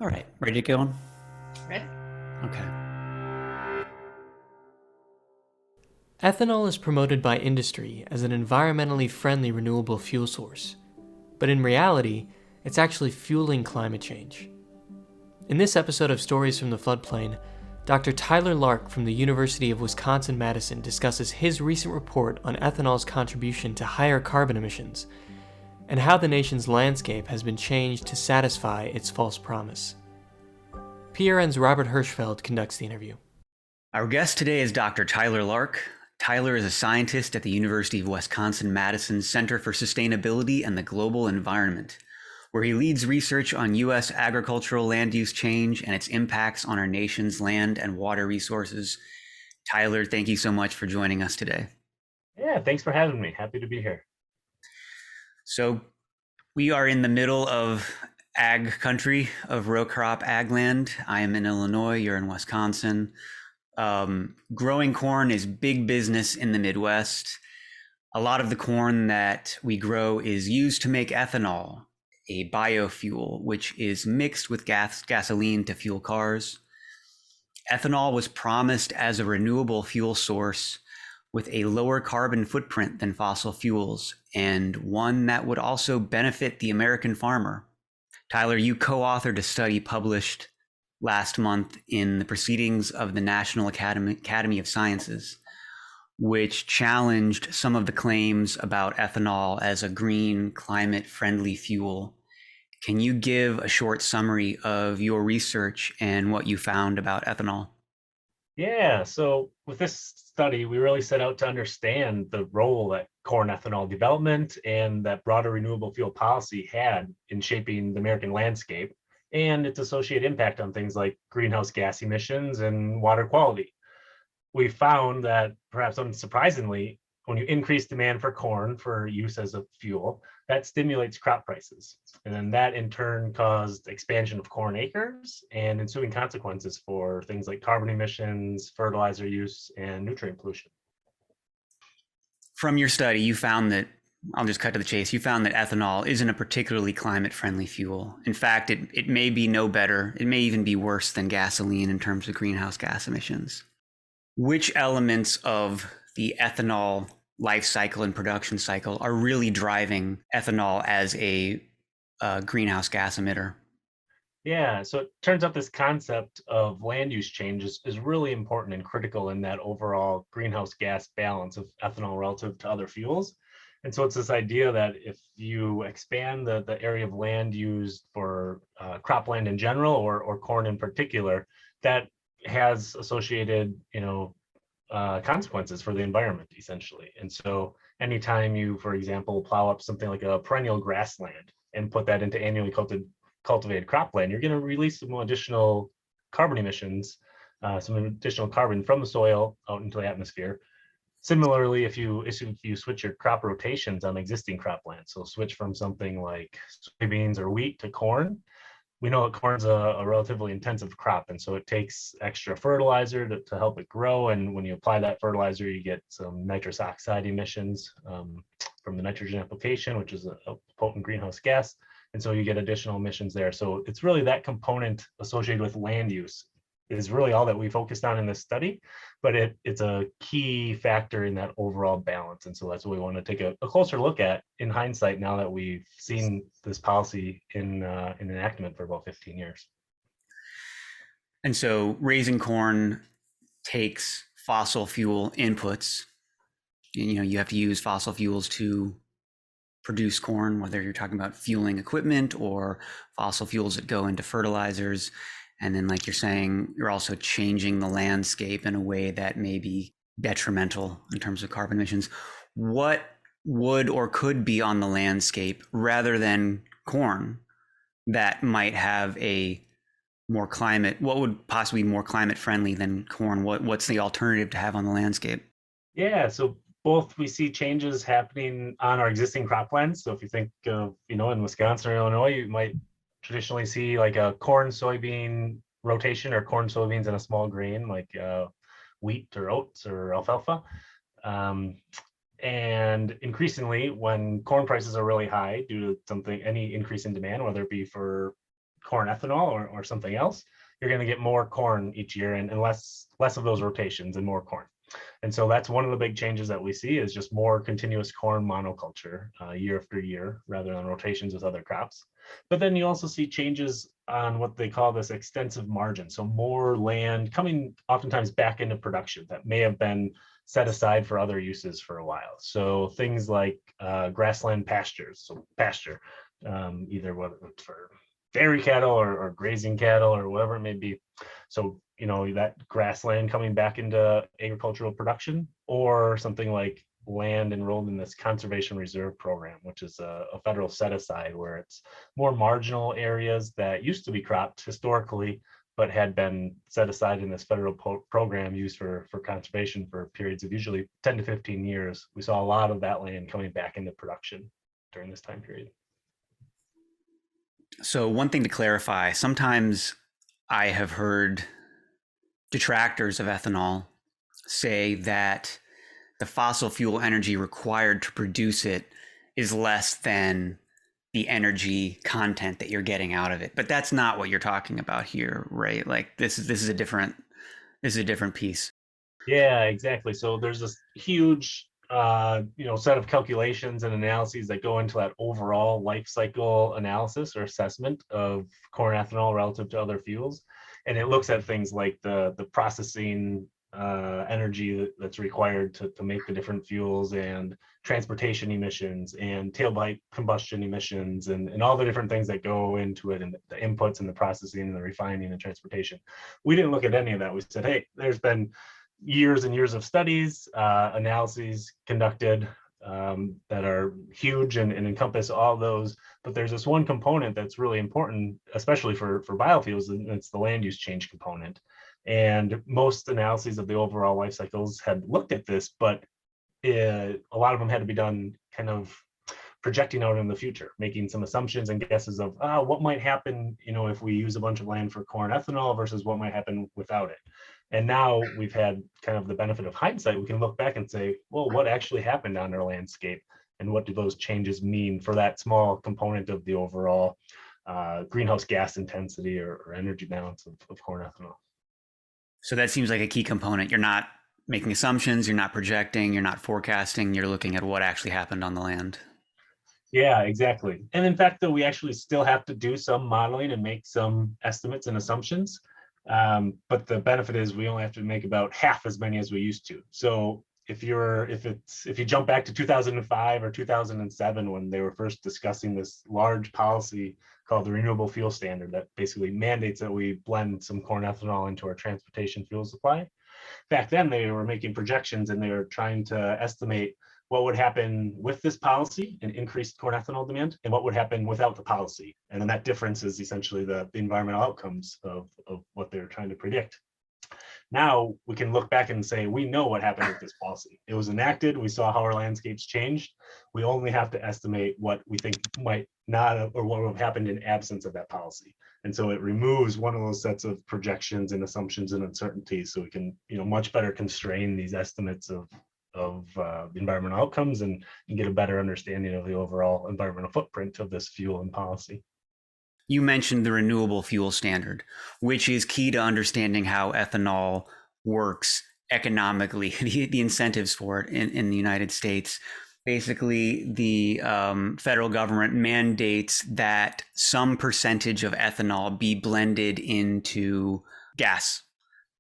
All right, ready to go on? Ready? Okay. Ethanol is promoted by industry as an environmentally friendly renewable fuel source, but in reality, it's actually fueling climate change. In this episode of Stories from the Floodplain, Dr. Tyler Lark from the University of Wisconsin-Madison discusses his recent report on ethanol's contribution to higher carbon emissions and how the nation's landscape has been changed to satisfy its false promise. PRN's Robert Hirschfeld conducts the interview. Our guest today is Dr. Tyler Lark. Tyler is a scientist at the University of Wisconsin-Madison Center for Sustainability and the Global Environment, where he leads research on U.S. agricultural land use change and its impacts on our nation's land and water resources. Tyler, thank you so much for joining us today. Yeah, thanks for having me. Happy to be here. So we are in the middle of ag country, of row crop ag land. I am in Illinois, you're in Wisconsin. Growing corn is big business in the Midwest. A lot of the corn that we grow is used to make ethanol, a biofuel, which is mixed with gasoline to fuel cars. Ethanol was promised as a renewable fuel source with a lower carbon footprint than fossil fuels, and one that would also benefit the American farmer. Tyler, you co-authored a study published last month in the Proceedings of the National Academy of Sciences, which challenged some of the claims about ethanol as a green, climate-friendly fuel. Can you give a short summary of your research and what you found about ethanol? Yeah, so with this study, we really set out to understand the role that corn ethanol development and that broader renewable fuel policy had in shaping the American landscape and its associated impact on things like greenhouse gas emissions and water quality. We found that, perhaps unsurprisingly, when you increase demand for corn for use as a fuel, that stimulates crop prices. And then that in turn caused expansion of corn acres and ensuing consequences for things like carbon emissions, fertilizer use, and nutrient pollution. From your study, you found that, I'll just cut to the chase, you found that ethanol isn't a particularly climate-friendly fuel. In fact, it may be no better, it may even be worse than gasoline in terms of greenhouse gas emissions. Which elements of the ethanol life cycle and production cycle are really driving ethanol as a greenhouse gas emitter? Yeah, so it turns out this concept of land use change is really important and critical in that overall greenhouse gas balance of ethanol relative to other fuels. And so it's this idea that if you expand the area of land used for cropland in general or corn in particular, that has associated, consequences for the environment, essentially. And so anytime you, for example, plow up something like a perennial grassland and put that into annually cultivated cropland, you're going to release some additional carbon emissions, some additional carbon from the soil out into the atmosphere. Similarly, if you switch your crop rotations on existing cropland, so switch from something like soybeans or wheat to corn, we know that corn's a relatively intensive crop, and so it takes extra fertilizer to help it grow. And when you apply that fertilizer, you get some nitrous oxide emissions from the nitrogen application, which is a potent greenhouse gas. And so you get additional emissions there. So it's really that component associated with land use is really all that we focused on in this study, but it's a key factor in that overall balance. And so that's what we want to take a closer look at in hindsight now that we've seen this policy in enactment for about 15 years. And so raising corn takes fossil fuel inputs. You have to use fossil fuels to produce corn, whether you're talking about fueling equipment or fossil fuels that go into fertilizers. And then, like you're saying, you're also changing the landscape in a way that may be detrimental in terms of carbon emissions. What would or could be on the landscape rather than corn that might have a more what would possibly be more climate friendly than corn? What's the alternative to have on the landscape? Yeah, so both we see changes happening on our existing croplands. So if you think of, in Wisconsin or Illinois, you might traditionally see like a corn soybean rotation or corn soybeans in a small grain like wheat or oats or alfalfa. And increasingly, when corn prices are really high due to any increase in demand, whether it be for corn ethanol or something else, you're going to get more corn each year and less of those rotations and more corn. And so that's one of the big changes that we see is just more continuous corn monoculture year after year rather than rotations with other crops. But then you also see changes on what they call this extensive margin. So more land coming oftentimes back into production that may have been set aside for other uses for a while. So things like grassland pastures, so pasture, either whether it's for dairy cattle or grazing cattle or whatever it may be. So, you know, that grassland coming back into agricultural production, or something like land enrolled in this conservation reserve program, which is a federal set aside where it's more marginal areas that used to be cropped historically, but had been set aside in this federal program used for conservation for periods of usually 10 to 15 years. We saw a lot of that land coming back into production during this time period. So one thing to clarify, sometimes I have heard detractors of ethanol say that the fossil fuel energy required to produce it is less than the energy content that you're getting out of it. But that's not what you're talking about here, right? Like this is a different piece. Yeah, exactly. So there's this huge set of calculations and analyses that go into that overall life cycle analysis or assessment of corn ethanol relative to other fuels. And it looks at things like the processing energy that's required to make the different fuels, and transportation emissions and tailpipe combustion emissions, and all the different things that go into it, and the inputs and the processing and the refining and transportation. We didn't look at any of that. We said, hey, there's been years and years of studies, analyses conducted that are huge and encompass all those. But there's this one component that's really important, especially for biofuels, and it's the land use change component. And most analyses of the overall life cycles had looked at this, but a lot of them had to be done kind of projecting out in the future, making some assumptions and guesses of what might happen, if we use a bunch of land for corn ethanol versus what might happen without it. And now we've had kind of the benefit of hindsight. We can look back and say, well, what actually happened on our landscape, and what do those changes mean for that small component of the overall greenhouse gas intensity or energy balance of corn ethanol. So that seems like a key component. You're not making assumptions, you're not projecting, you're not forecasting, you're looking at what actually happened on the land. Yeah, exactly. And in fact, though, we actually still have to do some modeling and make some estimates and assumptions. But the benefit is we only have to make about half as many as we used to. So if you jump back to 2005 or 2007, when they were first discussing this large policy called the Renewable Fuel Standard that basically mandates that we blend some corn ethanol into our transportation fuel supply, back then they were making projections and they were trying to estimate what would happen with this policy and increased corn ethanol demand, and what would happen without the policy. And then that difference is essentially the environmental outcomes of what they're trying to predict. Now we can look back and say, we know what happened with this policy. It was enacted. We saw how our landscapes changed. We only have to estimate what we think might not have, or what would have happened in absence of that policy. And so it removes one of those sets of projections and assumptions and uncertainties, so we can, much better constrain these estimates of environmental outcomes and get a better understanding of the overall environmental footprint of this fuel and policy. You mentioned the renewable fuel standard, which is key to understanding how ethanol works economically, the incentives for it in the United States. Basically, the federal government mandates that some percentage of ethanol be blended into gas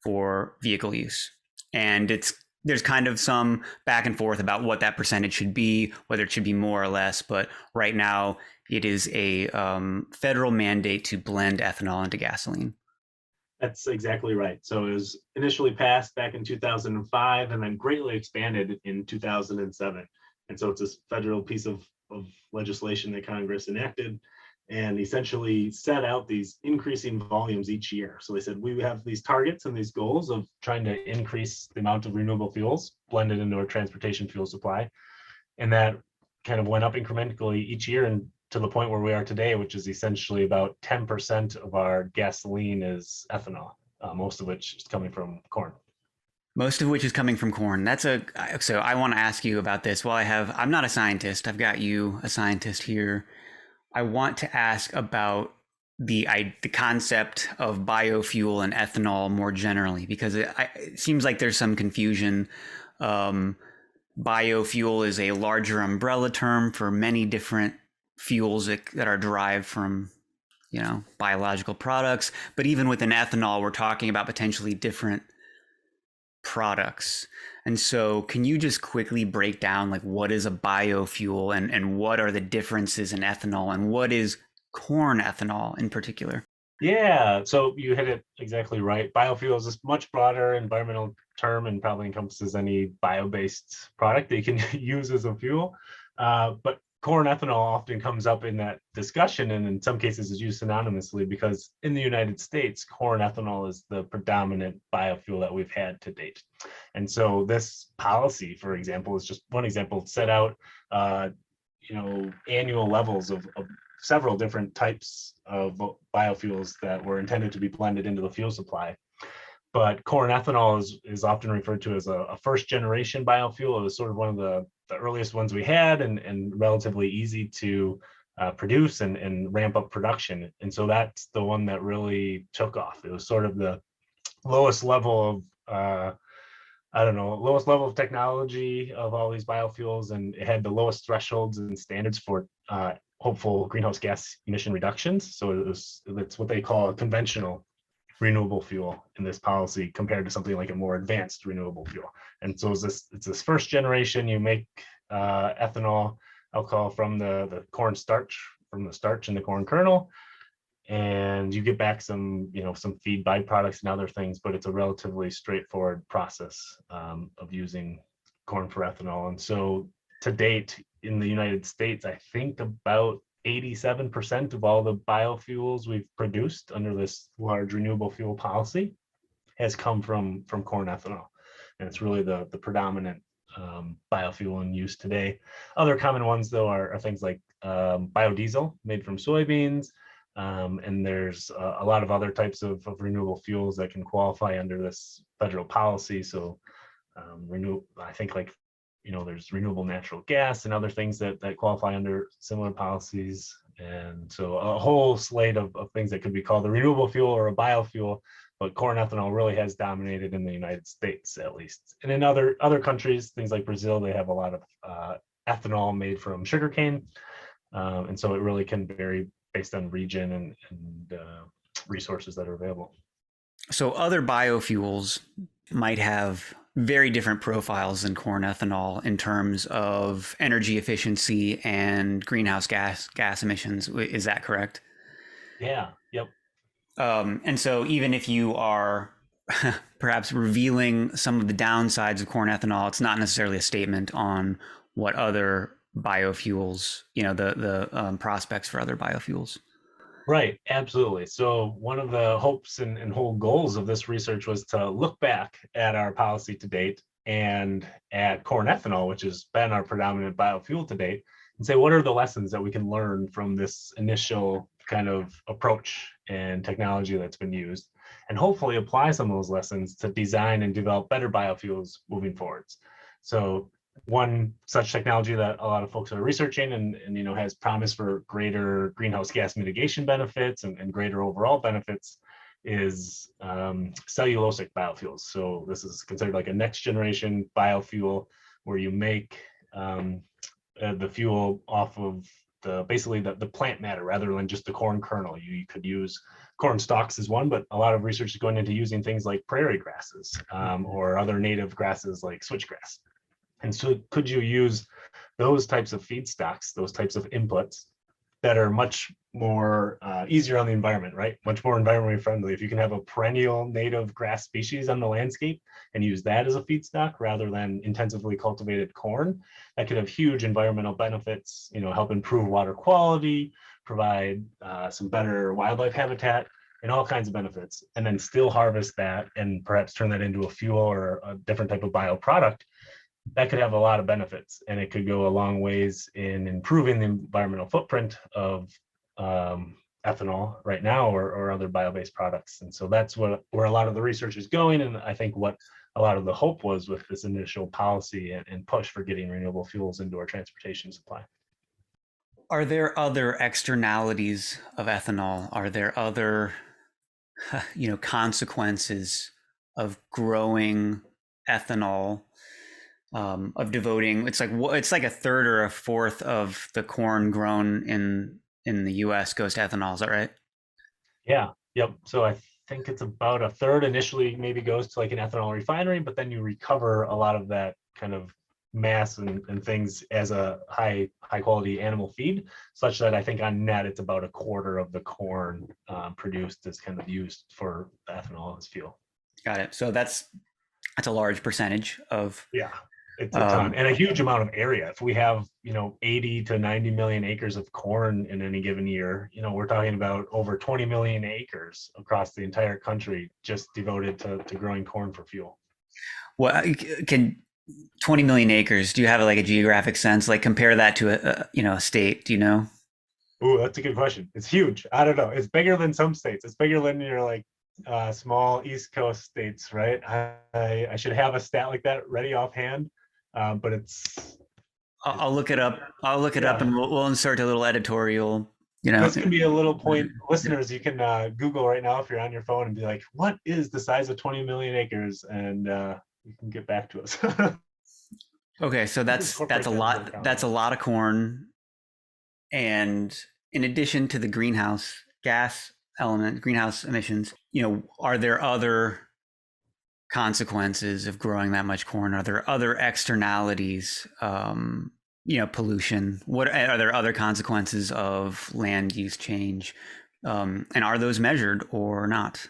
for vehicle use. And there's kind of some back and forth about what that percentage should be, whether it should be more or less. But right now, it is a federal mandate to blend ethanol into gasoline. That's exactly right. So it was initially passed back in 2005 and then greatly expanded in 2007. And so it's this federal piece of legislation that Congress enacted and essentially set out these increasing volumes each year. So they said, we have these targets and these goals of trying to increase the amount of renewable fuels blended into our transportation fuel supply. And that kind of went up incrementally each year, and to the point where we are today, which is essentially about 10% of our gasoline is ethanol, most of which is coming from corn. Most of which is coming from corn. So I want to ask you about this. Well, I'm not a scientist. I've got you, a scientist here. I want to ask about the concept of biofuel and ethanol more generally, because it seems like there's some confusion. Biofuel is a larger umbrella term for many different fuels that are derived from, biological products. But even within ethanol, we're talking about potentially different products. And so can you just quickly break down like what is a biofuel and what are the differences in ethanol and what is corn ethanol in particular? Yeah, so you hit it exactly right. Biofuel is a much broader environmental term and probably encompasses any bio-based product that you can use as a fuel. But corn ethanol often comes up in that discussion, and in some cases is used synonymously because in the United States, corn ethanol is the predominant biofuel that we've had to date. And so this policy, for example, is just one example, set out annual levels of several different types of biofuels that were intended to be blended into the fuel supply. But corn ethanol is often referred to as a first generation biofuel. It was sort of one of the earliest ones we had and relatively easy to produce and ramp up production. And so that's the one that really took off. It was sort of the lowest level of lowest level of technology of all these biofuels, and it had the lowest thresholds and standards for hopeful greenhouse gas emission reductions. So that's what they call a conventional renewable fuel in this policy compared to something like a more advanced renewable fuel. And so it's this first generation. You make ethanol alcohol from the corn starch, from the starch in the corn kernel, and you get back some feed byproducts and other things, but it's a relatively straightforward process of using corn for ethanol. And so to date in the United States, I think about 87% of all the biofuels we've produced under this large renewable fuel policy has come from corn ethanol. And it's really the predominant biofuel in use today. Other common ones, though, are things like biodiesel made from soybeans. And there's a lot of other types of renewable fuels that can qualify under this federal policy. So I think there's renewable natural gas and other things that qualify under similar policies. And so a whole slate of things that could be called a renewable fuel or a biofuel, but corn ethanol really has dominated in the United States, at least. And in other countries, things like Brazil, they have a lot of ethanol made from sugarcane. And so it really can vary based on region and resources that are available. So other biofuels might have very different profiles than corn ethanol in terms of energy efficiency and greenhouse gas emissions. Is that correct? Yeah. Yep. And so even if you are perhaps revealing some of the downsides of corn ethanol, it's not necessarily a statement on what other biofuels, the prospects for other biofuels. Right, absolutely. So one of the hopes and whole goals of this research was to look back at our policy to date and at corn ethanol, which has been our predominant biofuel to date, and say, what are the lessons that we can learn from this initial kind of approach and technology that's been used, and hopefully apply some of those lessons to design and develop better biofuels moving forwards. So one such technology that a lot of folks are researching and has promise for greater greenhouse gas mitigation benefits and greater overall benefits is cellulosic biofuels. So this is considered like a next generation biofuel where you make the fuel off of basically the plant matter rather than just the corn kernel. You could use corn stalks as one, but a lot of research is going into using things like prairie grasses or other native grasses like switchgrass. And so could you use those types of feedstocks, those types of inputs that are much more easier on the environment, right? Much more environmentally friendly. If you can have a perennial native grass species on the landscape and use that as a feedstock rather than intensively cultivated corn, that could have huge environmental benefits, help improve water quality, provide some better wildlife habitat, and all kinds of benefits, and then still harvest that and perhaps turn that into a fuel or a different type of bioproduct. That could have a lot of benefits, and it could go a long ways in improving the environmental footprint of ethanol right now or other bio-based products. And so that's where a lot of the research is going, and I think what a lot of the hope was with this initial policy and push for getting renewable fuels into our transportation supply. Are there other externalities of ethanol? Are there other, consequences of growing ethanol? Of devoting, it's like a third or a fourth of the corn grown in the U.S. goes to ethanol. Is that right? Yeah, yep. So I think it's about a third initially maybe goes to like an ethanol refinery, but then you recover a lot of that kind of mass and things as a high quality animal feed, such that I think on net it's about a quarter of the corn produced is kind of used for ethanol as fuel. Got it. So that's a large percentage of. Yeah, it's a ton and a huge amount of area. If we have, 80 to 90 million acres of corn in any given year, we're talking about over 20 million acres across the entire country just devoted to growing corn for fuel. What can 20 million acres? Do you have like a geographic sense? Like compare that to a state. Do you know? Oh, that's a good question. It's huge. I don't know. It's bigger than some states. It's bigger than your like small East Coast states, right? I should have a stat like that ready offhand, but it's I'll look it up. I'll look it up, and we'll insert a little editorial. This can be a little point, listeners. You can Google right now if you're on your phone and be like, "What is the size of 20 million acres?" And you can get back to us. Okay, so that's a lot. That's a lot of corn, and in addition to the greenhouse emissions, are there other consequences of growing that much corn? Are there other externalities? Pollution. What are there other consequences of land use change? And are those measured or not?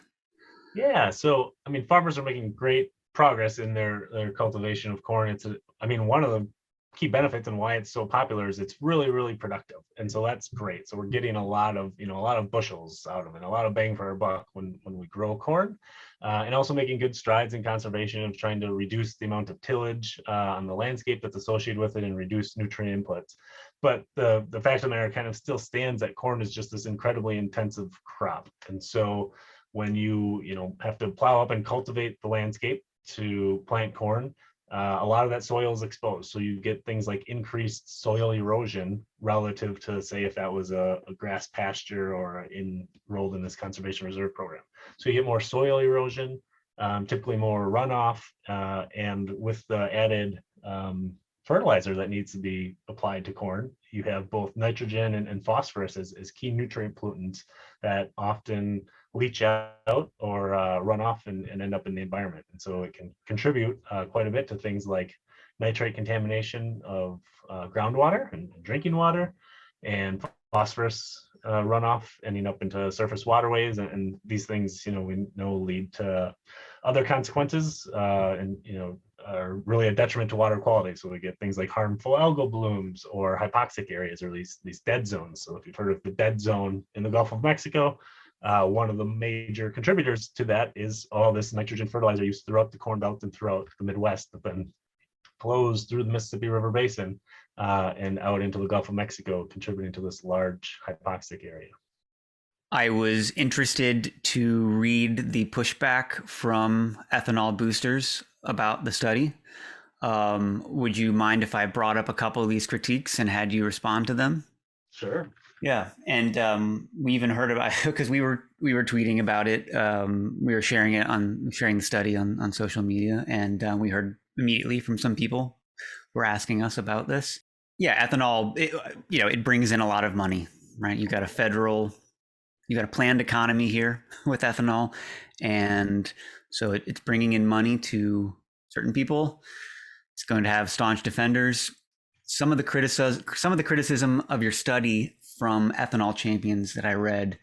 Yeah, so I mean, farmers are making great progress in their cultivation of corn. One of the key benefits and why it's so popular is it's really, really productive, and so that's great. So we're getting a lot of bushels out of it, a lot of bang for our buck when we grow corn, and also making good strides in conservation of trying to reduce the amount of tillage on the landscape that's associated with it and reduce nutrient inputs. But the fact of the matter kind of still stands that corn is just this incredibly intensive crop, and so when you have to plow up and cultivate the landscape to plant corn, a lot of that soil is exposed. So you get things like increased soil erosion relative to, say, if that was a grass pasture or enrolled in this conservation reserve program. So you get more soil erosion, typically more runoff, and with the added fertilizer that needs to be applied to corn, you have both nitrogen and phosphorus as key nutrient pollutants that often leach out or run off and end up in the environment. And so it can contribute quite a bit to things like nitrate contamination of groundwater and drinking water, and phosphorus runoff ending up into surface waterways. And these things, we know lead to other consequences and, are really a detriment to water quality. So we get things like harmful algal blooms or hypoxic areas, or these dead zones. So if you've heard of the dead zone in the Gulf of Mexico, one of the major contributors to that is all this nitrogen fertilizer used throughout the Corn Belt and throughout the Midwest that then flows through the Mississippi River Basin and out into the Gulf of Mexico, contributing to this large hypoxic area. I was interested to read the pushback from ethanol boosters about the study. Would you mind if I brought up a couple of these critiques and had you respond to them? Sure. Yeah, and we even heard about it because we were tweeting about it. We were sharing the study on social media, and we heard immediately from some people who were asking us about this. Yeah, ethanol, it brings in a lot of money, right? You got a planned economy here with ethanol, and so it's bringing in money to certain people. It's going to have staunch defenders. Some of the criticism of your study from ethanol champions that I read,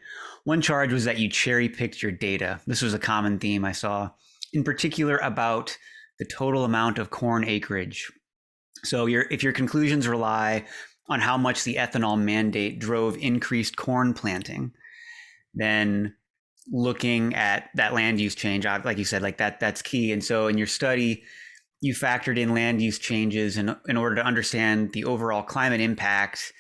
one charge was that you cherry picked your data. This was a common theme I saw, in particular about the total amount of corn acreage. So if your conclusions rely on how much the ethanol mandate drove increased corn planting, then looking at that land use change, like you said, like that's key. And so in your study, you factored in land use changes in order to understand the overall climate impact.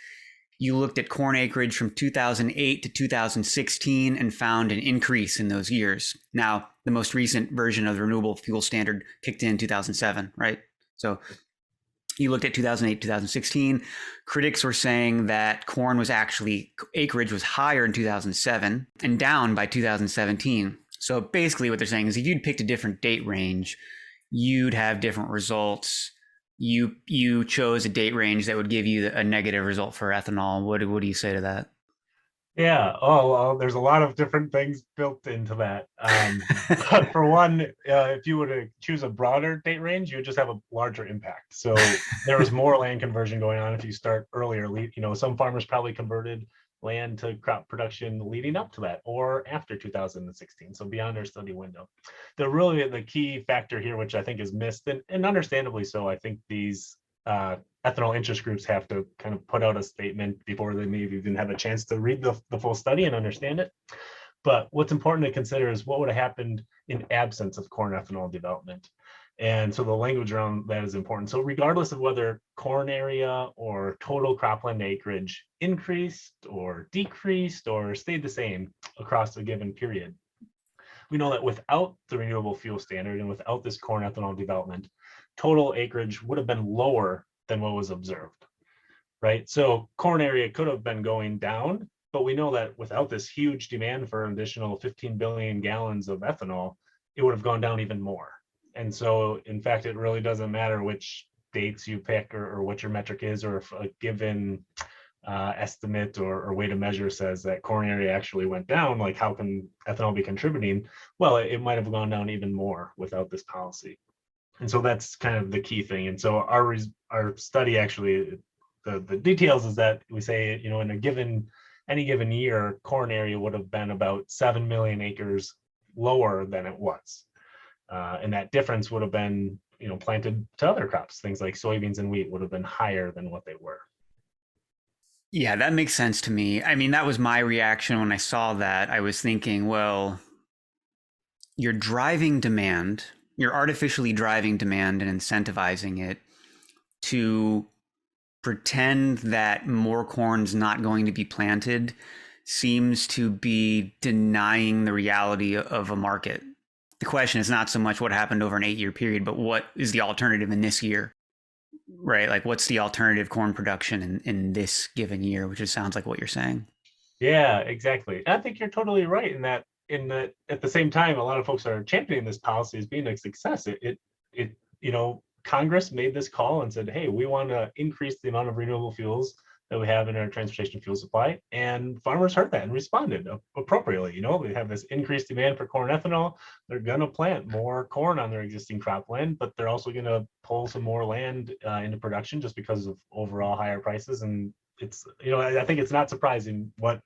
You looked at corn acreage from 2008 to 2016 and found an increase in those years. Now, the most recent version of the renewable fuel standard kicked in 2007, right? So You looked at 2008, 2016. Critics were saying that corn was actually, acreage was higher in 2007 and down by 2017. So basically what they're saying is if you'd picked a different date range, you'd have different results. You chose a date range that would give you a negative result for ethanol. What do you say to that? Yeah. Oh, well, there's a lot of different things built into that. But for one, if you were to choose a broader date range, you would just have a larger impact. So there was more land conversion going on if you start earlier. Some farmers probably converted land to crop production leading up to that or after 2016. So beyond their study window. The key factor here, which I think is missed, and understandably so, I think these ethanol interest groups have to kind of put out a statement before they maybe even have a chance to read the full study and understand it. But what's important to consider is what would have happened in absence of corn ethanol development. And so the language around that is important. So regardless of whether corn area or total cropland acreage increased or decreased or stayed the same across a given period, we know that without the renewable fuel standard and without this corn ethanol development, total acreage would have been lower than what was observed, right? So corn area could have been going down, but we know that without this huge demand for an additional 15 billion gallons of ethanol, it would have gone down even more. And so, in fact, it really doesn't matter which dates you pick or what your metric is, or if a given estimate or way to measure says that corn area actually went down, like how can ethanol be contributing? Well, it might have gone down even more without this policy. And so that's kind of the key thing. And so our study actually, the details is that we say, in any given year, corn area would have been about 7 million acres lower than it was. And that difference would have been, planted to other crops. Things like soybeans and wheat would have been higher than what they were. Yeah, that makes sense to me. I mean, that was my reaction when I saw that. I was thinking, well, you're driving demand, you're artificially driving demand and incentivizing it to pretend that more corn's not going to be planted seems to be denying the reality of a market. The question is not so much what happened over an 8-year period, but what is the alternative in this year, right? Like what's the alternative corn production in this given year, which sounds like what you're saying. Yeah, exactly. I think you're totally right in that at the same time, a lot of folks are championing this policy as being a success. Congress made this call and said, hey, we want to increase the amount of renewable fuels that we have in our transportation fuel supply. And farmers heard that and responded appropriately. We have this increased demand for corn ethanol. They're going to plant more corn on their existing cropland, but they're also going to pull some more land into production just because of overall higher prices. And it's, I think it's not surprising what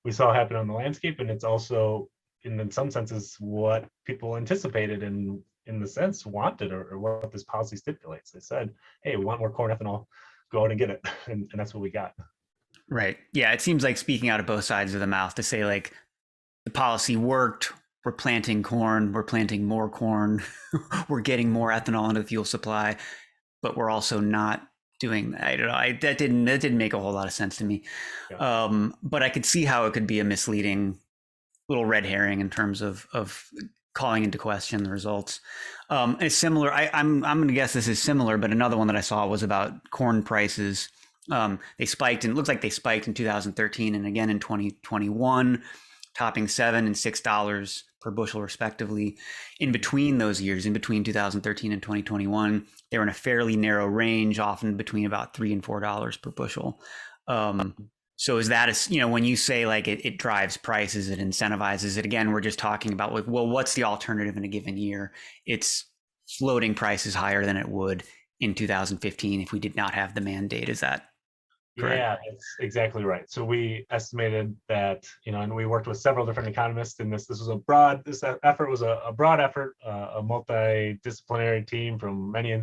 we saw happen on the landscape. And it's also, in some senses, what people anticipated and in the sense wanted, or what this policy stipulates. They said, hey, we want more corn ethanol, go out and get it. And that's what we got. Right. Yeah. It seems like speaking out of both sides of the mouth to say like the policy worked. We're planting corn. We're planting more corn. We're getting more ethanol into the fuel supply, but we're also not doing that. I don't know. That didn't make a whole lot of sense to me. Yeah. But I could see how it could be a misleading little red herring in terms of calling into question the results. It's similar. I'm going to guess this is similar, but another one that I saw was about corn prices. They spiked, and it looks like they spiked in 2013 and again in 2021, topping $7 and $6 per bushel respectively. In between those years, in between 2013 and 2021, they were in a fairly narrow range, often between about $3 and $4 per bushel. So is that, when you say like it drives prices, it incentivizes it, again, we're just talking about like, well, what's the alternative in a given year? It's floating prices higher than it would in 2015 if we did not have the mandate. Is that correct? Yeah, it's exactly right. So we estimated that, and we worked with several different economists in this. This effort was a broad effort, a multidisciplinary team from many,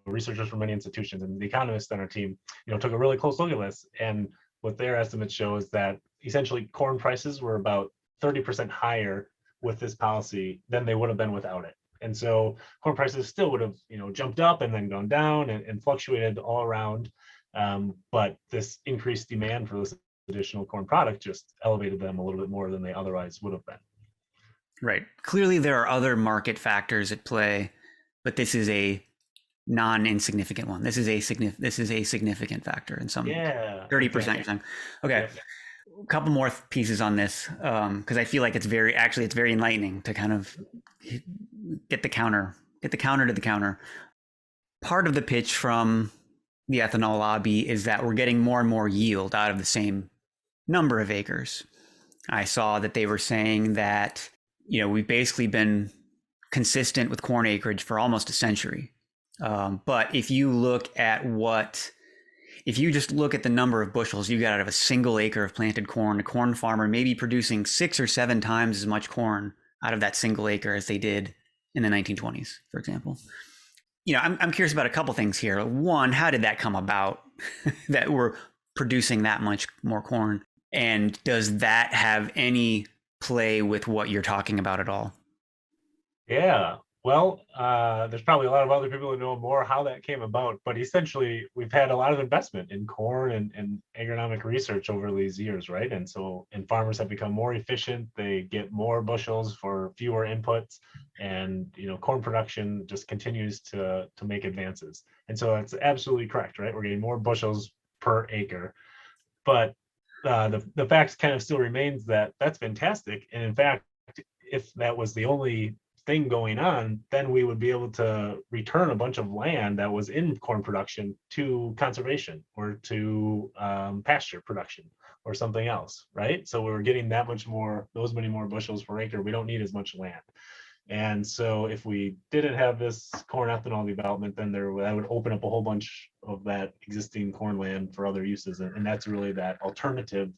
researchers from many institutions, and the economists on our team, took a really close look at this. And what their estimates show is that essentially corn prices were about 30% higher with this policy than they would have been without it. And so corn prices still would have, jumped up and then gone down and fluctuated all around. But this increased demand for this additional corn product just elevated them a little bit more than they otherwise would have been. Right. Clearly, there are other market factors at play, but this is a non-insignificant one. This is a significant factor in some 30%. You're saying, okay. Yep. A couple more pieces on this because I feel like it's very enlightening to kind of get the counter to the counter. Part of the pitch from the ethanol lobby is that we're getting more and more yield out of the same number of acres. I saw that they were saying that, we've basically been consistent with corn acreage for almost a century. But if you just look at the number of bushels you got out of a single acre of planted corn, a corn farmer may be producing 6 or 7 times as much corn out of that single acre as they did in the 1920s, for example. I'm curious about a couple things here. One, how did that come about that we're producing that much more corn? And does that have any play with what you're talking about at all? Yeah. Well, there's probably a lot of other people who know more how that came about, but essentially we've had a lot of investment in corn and agronomic research over these years, right? And farmers have become more efficient. They get more bushels for fewer inputs, and corn production just continues to make advances. And so that's absolutely correct, right? We're getting more bushels per acre, but the fact kind of still remains that that's fantastic. And in fact, if that was the only thing going on, then we would be able to return a bunch of land that was in corn production to conservation or to pasture production or something else, right? So we were getting those many more bushels per acre. We don't need as much land. And so if we didn't have this corn ethanol development, then that would open up a whole bunch of that existing corn land for other uses. And that's really that alternative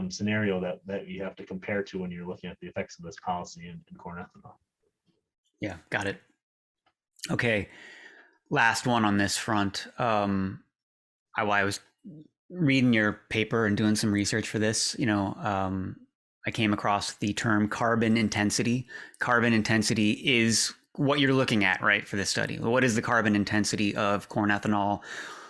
scenario that you have to compare to when you're looking at the effects of this policy in corn ethanol. Yeah, got it. Okay, last one on this front. I was reading your paper and doing some research for this. I came across the term carbon intensity. Carbon intensity is what you're looking at, right, for this study. What is the carbon intensity of corn ethanol?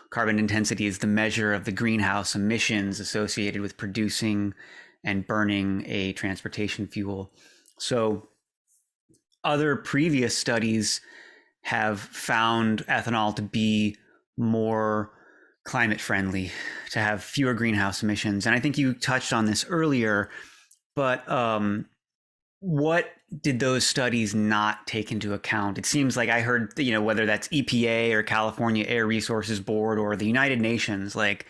Carbon intensity is the measure of the greenhouse emissions associated with producing and burning a transportation fuel. So other previous studies have found ethanol to be more climate friendly, to have fewer greenhouse emissions. And I think you touched on this earlier, but what did those studies not take into account? It seems like I heard, whether that's EPA or California Air Resources Board or the United Nations, like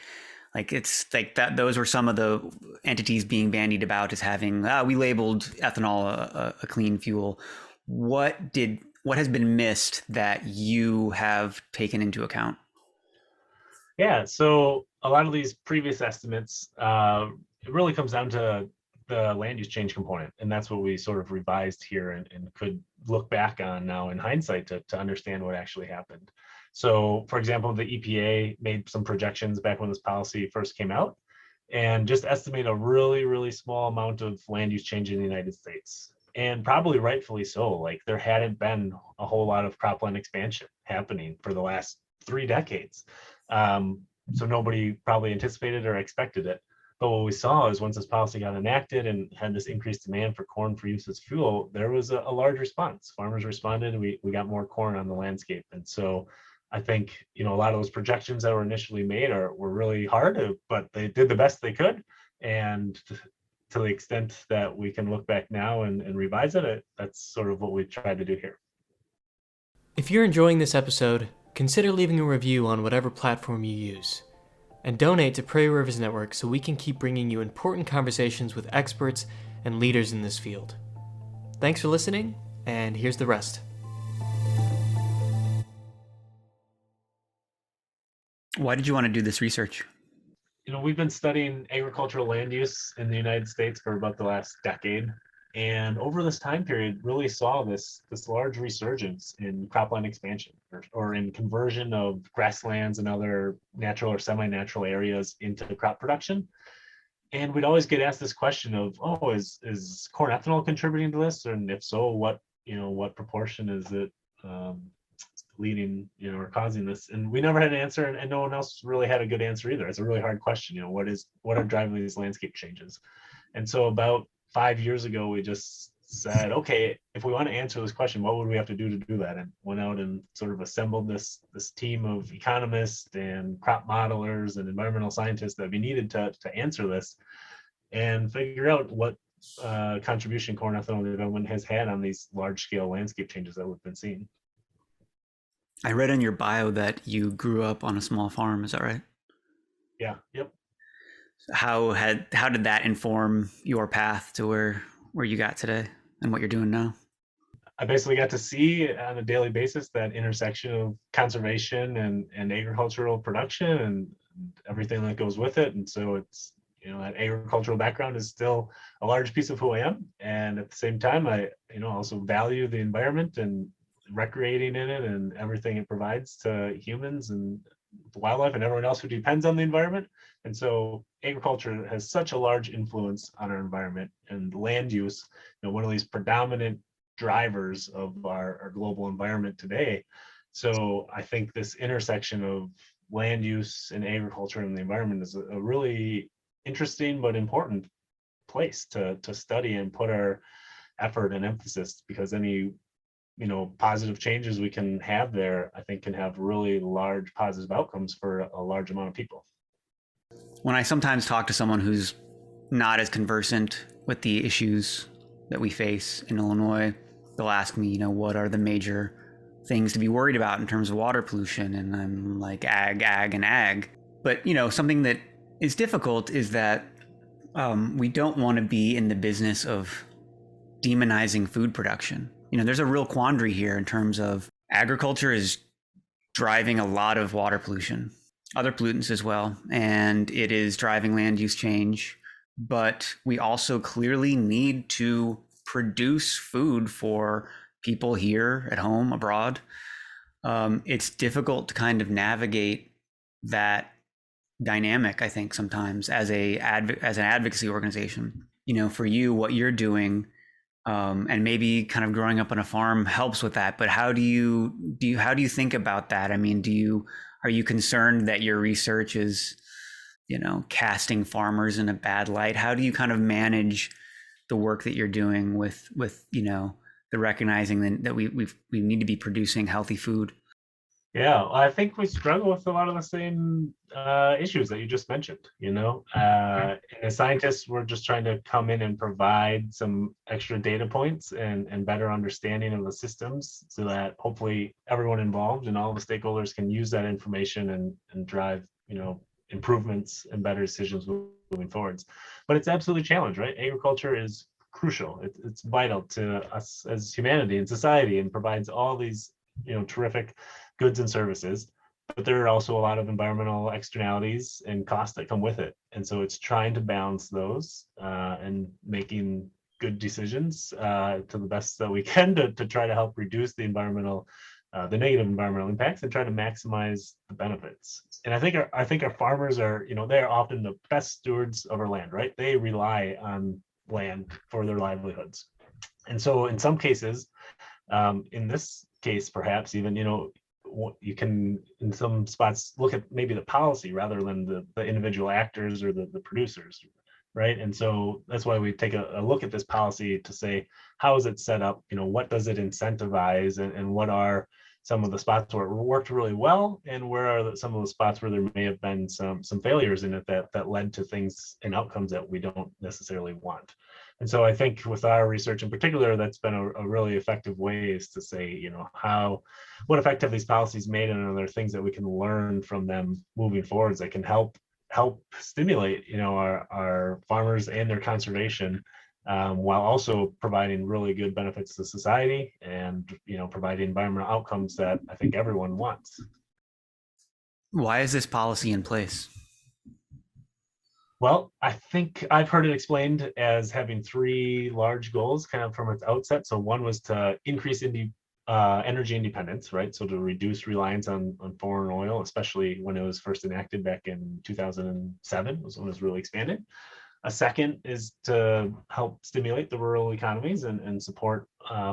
it's like that. Those were some of the entities being bandied about as having, we labeled ethanol a clean fuel. What has been missed that you have taken into account? Yeah, so a lot of these previous estimates, it really comes down to the land use change component. And that's what we sort of revised here and could look back on now in hindsight to understand what actually happened. So for example, the EPA made some projections back when this policy first came out and just estimate a really, really small amount of land use change in the United States. And probably rightfully so. Like there hadn't been a whole lot of cropland expansion happening for the last 3 decades. So nobody probably anticipated or expected it. But what we saw is once this policy got enacted and had this increased demand for corn for use as fuel, there was a large response. Farmers responded, and we got more corn on the landscape. And so I think, a lot of those projections that were initially made were really hard, but they did the best they could. And to the extent that we can look back now and revise it, that's sort of what we tried to do here. If you're enjoying this episode, consider leaving a review on whatever platform you use. And donate to Prairie Rivers Network so we can keep bringing you important conversations with experts and leaders in this field. Thanks for listening, and here's the rest. Why did you want to do this research? We've been studying agricultural land use in the United States for about the last decade. And over this time period, really saw this large resurgence in cropland expansion or in conversion of grasslands and other natural or semi-natural areas into crop production. And we'd always get asked this question of, is corn ethanol contributing to this? And if so, what proportion is it leading, or causing this? And we never had an answer, and no one else really had a good answer either. It's a really hard question. What are driving these landscape changes? And so about 5 years ago, we just said, okay, if we want to answer this question, what would we have to do that? And went out and sort of assembled this team of economists and crop modelers and environmental scientists that we needed to answer this and figure out what contribution corn ethanol development has had on these large scale landscape changes that we've been seeing. I read in your bio that you grew up on a small farm. Is that right? Yeah. Yep. How did that inform your path to where you got today and what you're doing now? I basically got to see on a daily basis that intersection of conservation and agricultural production and everything that goes with it. And so it's, that agricultural background is still a large piece of who I am. And at the same time, I, also value the environment and recreating in it and everything it provides to humans and wildlife and everyone else who depends on the environment. And so agriculture has such a large influence on our environment and land use, one of these predominant drivers of our global environment today. So I think this intersection of land use and agriculture and the environment is a really interesting but important place to study and put our effort and emphasis, because any positive changes we can have there, I think, can have really large positive outcomes for a large amount of people. When I sometimes talk to someone who's not as conversant with the issues that we face in Illinois, they'll ask me, what are the major things to be worried about in terms of water pollution? And I'm like, ag. But, something that is difficult is that we don't want to be in the business of demonizing food production. There's a real quandary here in terms of agriculture is driving a lot of water pollution, other pollutants as well, and it is driving land use change. But we also clearly need to produce food for people here at home, abroad. It's difficult to kind of navigate that dynamic, I think, sometimes as an advocacy organization. For you, what you're doing, and maybe kind of growing up on a farm helps with that. But how do you think about that? I mean, are you concerned that your research is, casting farmers in a bad light? How do you kind of manage the work that you're doing with the recognizing that we need to be producing healthy food? Yeah, I think we struggle with a lot of the same issues that you just mentioned. As scientists, we're just trying to come in and provide some extra data points and better understanding of the systems so that hopefully everyone involved and all the stakeholders can use that information and drive, improvements and better decisions moving forwards. But it's absolutely a challenge, right? Agriculture is crucial. It's vital to us as humanity and society and provides all these, terrific goods and services, but there are also a lot of environmental externalities and costs that come with it. And so it's trying to balance those and making good decisions to the best that we can to try to help reduce the negative environmental impacts and try to maximize the benefits. And I think our farmers are, they are often the best stewards of our land, right? They rely on land for their livelihoods. And so in some cases, in this case, perhaps even, you can in some spots look at maybe the policy rather than the individual actors or the producers, right? And so that's why we take a look at this policy to say, how is it set up? What does it incentivize, and what are some of the spots where it worked really well, and where are some of the spots where there may have been some failures in it that led to things and outcomes that we don't necessarily want. And so I think with our research in particular, that's been a really effective way is to say, what effect have these policies made, and are there things that we can learn from them moving forwards that can help stimulate, our farmers and their conservation, while also providing really good benefits to society and, providing environmental outcomes that I think everyone wants. Why is this policy in place? Well, I think I've heard it explained as having three large goals kind of from its outset. So one was to increase energy independence, right? So to reduce reliance on foreign oil, especially when it was first enacted back in 2007 was when it was really expanded. A second is to help stimulate the rural economies and support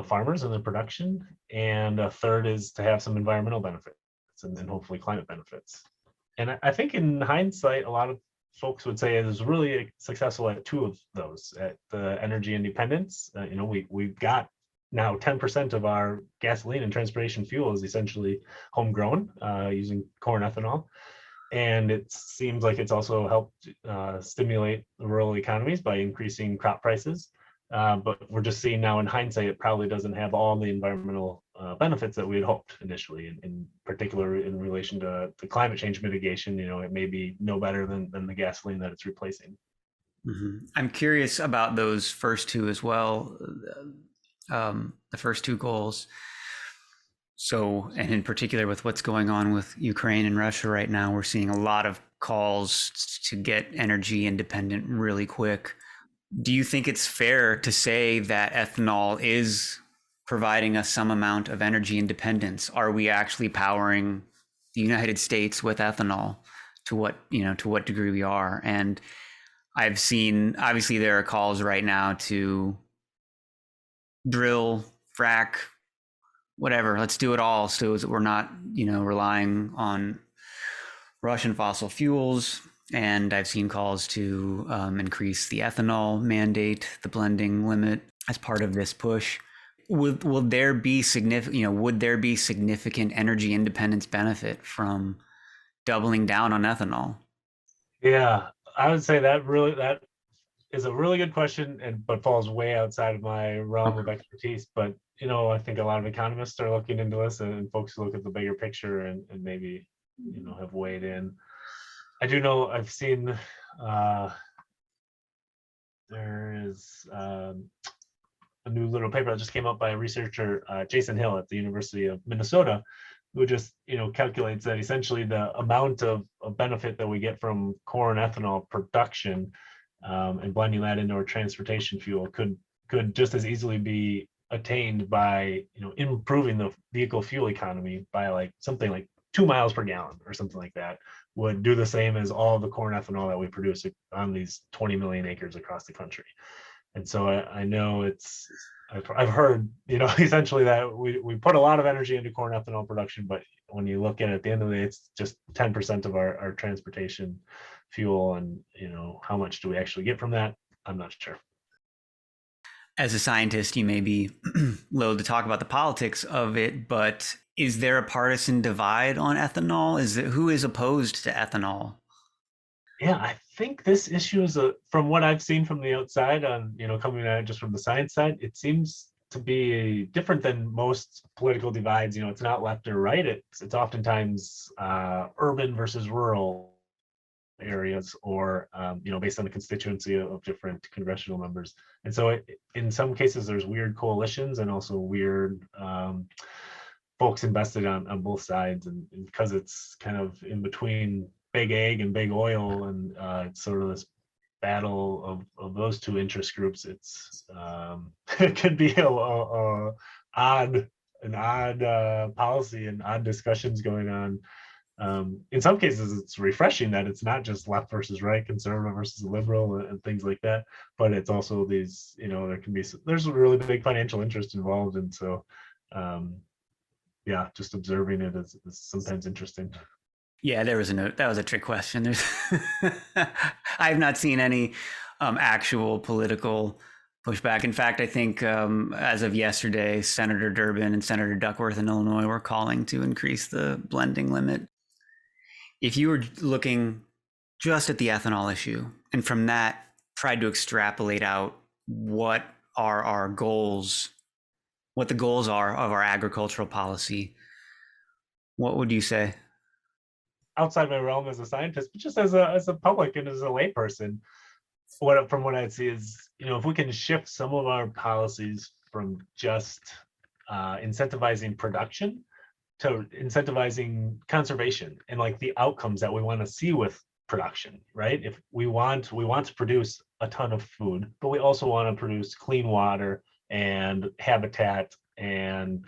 farmers and their production. And a third is to have some environmental benefits and hopefully climate benefits. And I think in hindsight, a lot of folks would say is really successful at two of those, at the energy independence. We've got now 10% of our gasoline and transportation fuel is essentially homegrown using corn ethanol. And it seems like it's also helped stimulate the rural economies by increasing crop prices. But we're just seeing now in hindsight, it probably doesn't have all the environmental benefits that we had hoped initially, in particular in relation to the climate change mitigation. It may be no better than the gasoline that it's replacing. Mm-hmm. I'm curious about those first two as well, the first two goals. So, and in particular with what's going on with Ukraine and Russia right now, we're seeing a lot of calls to get energy independent really quick. Do you think it's fair to say that ethanol is providing us some amount of energy independence? Are we actually powering the United States with ethanol? To what degree we are? And I've seen, obviously there are calls right now to drill, frack, whatever, let's do it all so that we're not, relying on Russian fossil fuels. And I've seen calls to increase the ethanol mandate, the blending limit as part of this push. Would there be significant energy independence benefit from doubling down on ethanol? Yeah, I would say that is a really good question, but falls way outside of my realm of expertise. But I think a lot of economists are looking into this, and folks who look at the bigger picture and maybe have weighed in. I do know I've seen there is a new little paper that just came out by a researcher, Jason Hill at the University of Minnesota, who just calculates that essentially the amount of benefit that we get from corn ethanol production and blending that into our transportation fuel could just as easily be attained by improving the vehicle fuel economy by like something like 2 miles per gallon or something like that. Would do the same as all the corn ethanol that we produce on these 20 million acres across the country. And so I know I've heard, essentially that we put a lot of energy into corn ethanol production, but when you look at it at the end of the day, it's just 10% of our transportation fuel. And, how much do we actually get from that? I'm not sure. As a scientist, you may be loath to talk about the politics of it, but is there a partisan divide on ethanol? Who is opposed to ethanol? Yeah, I think this issue is from what I've seen from the outside on, coming at it just from the science side, it seems to be different than most political divides. It's not left or right. It's oftentimes urban versus rural areas, or based on the constituency of different congressional members. And so in some cases there's weird coalitions and also weird folks invested on both sides, and because it's kind of in between big ag and big oil, and it's sort of this battle of those two interest groups. It's it could be an odd policy and odd discussions going on. In some cases it's refreshing that it's not just left versus right, conservative versus liberal, and things like that, but it's also these, there's a really big financial interest involved. And so just observing it is sometimes interesting. Yeah, that was a trick question. I have not seen any actual political pushback. In fact, I think as of yesterday, Senator Durbin and Senator Duckworth in Illinois were calling to increase the blending limit. If you were looking just at the ethanol issue, and from that tried to extrapolate out what the goals are of our agricultural policy, what would you say? Outside my realm as a scientist, but just as a public and as a layperson, from what I'd see is, if we can shift some of our policies from just incentivizing production to incentivizing conservation and like the outcomes that we want to see with production, right? If we want to produce a ton of food, but we also want to produce clean water and habitat and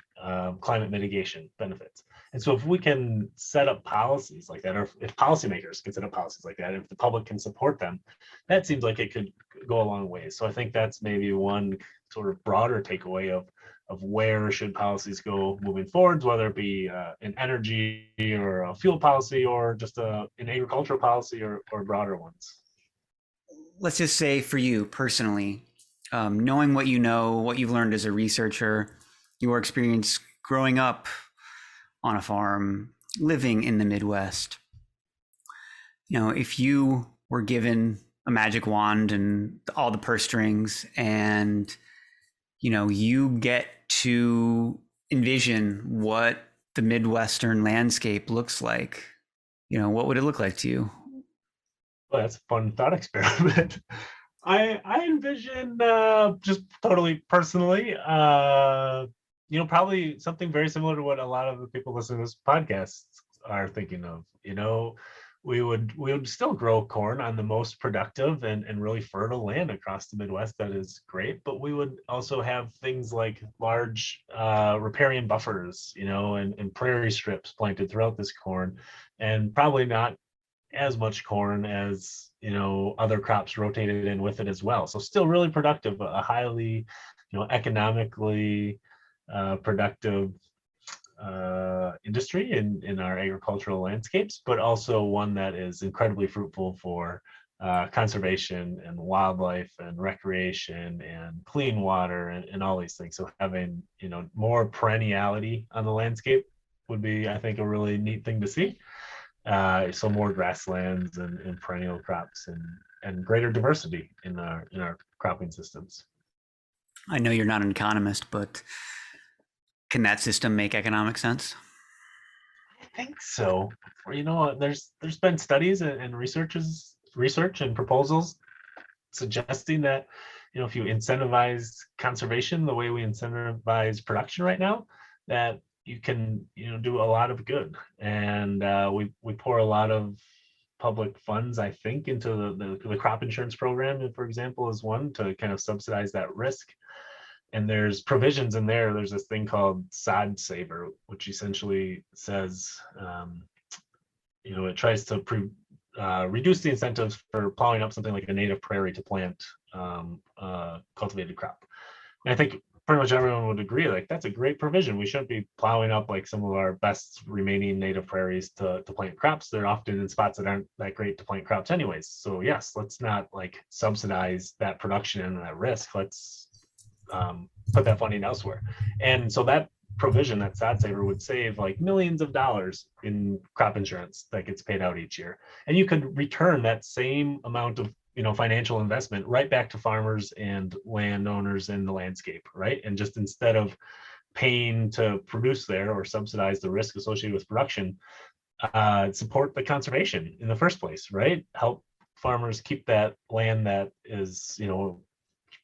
climate mitigation benefits. And so if we can set up policies like that, or if policymakers can set up policies like that, if the public can support them, that seems like it could go a long way. So I think that's maybe one sort of broader takeaway of of where should policies go moving forwards, whether it be an energy or a fuel policy or just an agricultural policy or broader ones. Let's just say for you personally, knowing what you know, what you've learned as a researcher, your experience growing up on a farm, living in the Midwest, if you were given a magic wand and all the purse strings and, you get to envision what the Midwestern landscape looks like, what would it look like to you? Well, that's a fun thought experiment. I envision just totally personally, probably something very similar to what a lot of the people listening to this podcast are thinking of. We would still grow corn on the most productive and really fertile land across the Midwest. That is great, but we would also have things like large riparian buffers, and prairie strips planted throughout this corn, and probably not as much corn as other crops rotated in with it as well. So still really productive, a highly economically productive industry in our agricultural landscapes, but also one that is incredibly fruitful for conservation and wildlife and recreation and clean water and all these things. So having more perenniality on the landscape would be, I think, a really neat thing to see. So more grasslands and perennial crops and greater diversity in our cropping systems. I know you're not an economist, but can that system make economic sense? I think so. There's been studies and research and proposals suggesting that if you incentivize conservation the way we incentivize production right now, that you can do a lot of good. And we pour a lot of public funds, I think, into the crop insurance program, for example, is one to kind of subsidize that risk. And there's provisions in there. There's this thing called sod saver, which essentially says, it tries to reduce the incentives for plowing up something like a native prairie to plant cultivated crop. And I think pretty much everyone would agree, like, that's a great provision. We shouldn't be plowing up like some of our best remaining native prairies to plant crops. They're often in spots that aren't that great to plant crops anyways. So yes, let's not like subsidize that production and that risk. Let's put that funding elsewhere. And so that provision, that sod saver, would save like millions of dollars in crop insurance that gets paid out each year. And you could return that same amount of financial investment right back to farmers and landowners in the landscape, right? And just instead of paying to produce there or subsidize the risk associated with production, support the conservation in the first place, right? Help farmers keep that land that is,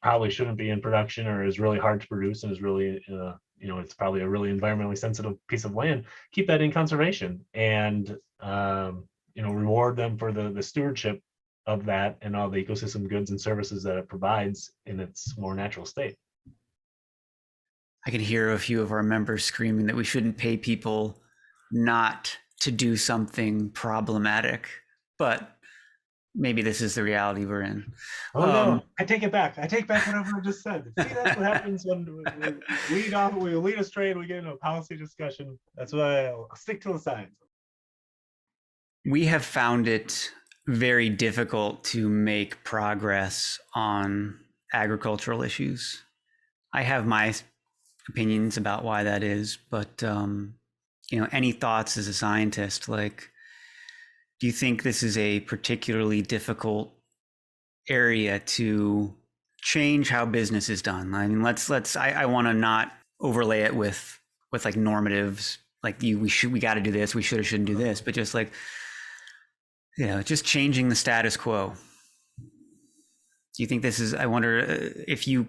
probably shouldn't be in production or is really hard to produce and is really, it's probably a really environmentally sensitive piece of land. Keep that in conservation and, reward them for the stewardship of that and all the ecosystem goods and services that it provides in its more natural state. I could hear a few of our members screaming that we shouldn't pay people not to do something problematic, but maybe this is the reality we're in. Oh no, I take it back. I take back whatever I just said. See, that's what happens when we lead astray and we get into a policy discussion. That's why I'll stick to the science. We have found it very difficult to make progress on agricultural issues. I have my opinions about why that is, but any thoughts as a scientist? Like, do you think this is a particularly difficult area to change how business is done? I mean, I want to not overlay it with like normatives, like we got to do this, we should or shouldn't do this, but just like, just changing the status quo. Do you think this is, I wonder if you